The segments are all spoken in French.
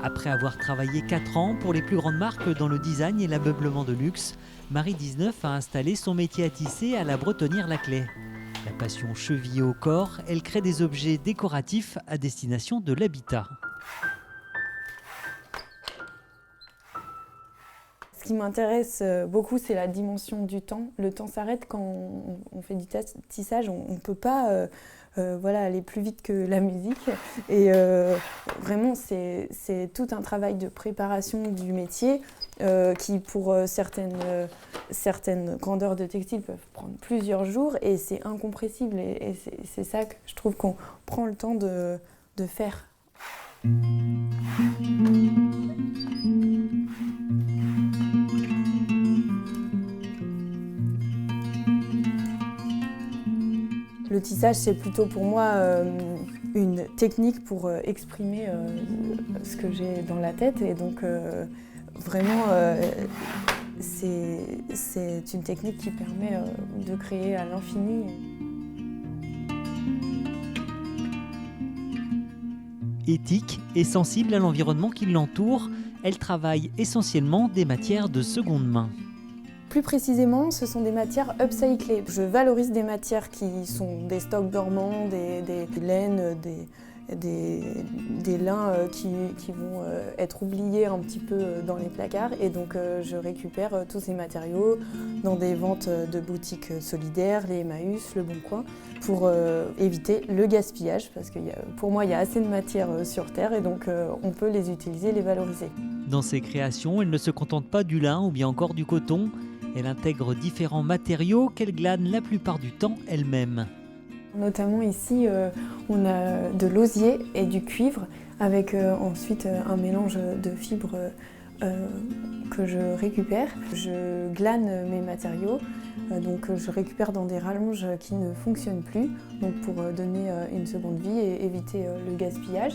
Après avoir travaillé 4 ans pour les plus grandes marques dans le design et l'ameublement de luxe, Marie 19 a installé son métier à tisser à la Bretonnière-Laclais. La passion chevillée au corps, elle crée des objets décoratifs à destination de l'habitat. Ce qui m'intéresse beaucoup, c'est la dimension du temps. Le temps s'arrête quand on fait du tissage. On ne peut pas aller plus vite que la musique. Et vraiment, c'est tout un travail de préparation du métier qui, pour certaines grandeurs de textile, peuvent prendre plusieurs jours. Et c'est incompressible. Et c'est ça que je trouve qu'on prend le temps de faire. Le tissage, c'est plutôt pour moi une technique pour exprimer ce que j'ai dans la tête. Et donc, vraiment, c'est une technique qui permet de créer à l'infini. Éthique et sensible à l'environnement qui l'entoure, elle travaille essentiellement des matières de seconde main. Plus précisément, ce sont des matières upcyclées. Je valorise des matières qui sont des stocks dormants, des laines, des lins qui vont être oubliés un petit peu dans les placards. Et donc je récupère tous ces matériaux dans des ventes de boutiques solidaires, les Emmaüs, Le Bon Coin, pour éviter le gaspillage. Parce que pour moi, il y a assez de matières sur Terre et donc on peut les utiliser, les valoriser. Dans ses créations, elle ne se contente pas du lin ou bien encore du coton. Elle intègre différents matériaux qu'elle glane la plupart du temps elle-même. Notamment ici, on a de l'osier et du cuivre avec ensuite un mélange de fibres que je récupère. Je glane mes matériaux, donc je récupère dans des rallonges qui ne fonctionnent plus, donc pour donner une seconde vie et éviter le gaspillage.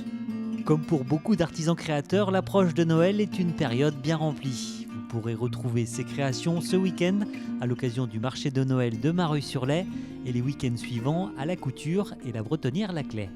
Comme pour beaucoup d'artisans créateurs, l'approche de Noël est une période bien remplie. Vous pourrez retrouver ces créations ce week-end à l'occasion du marché de Noël de Mareuil-sur-Lay et les week-ends suivants à la Couture et la Bretonnière-Laclais.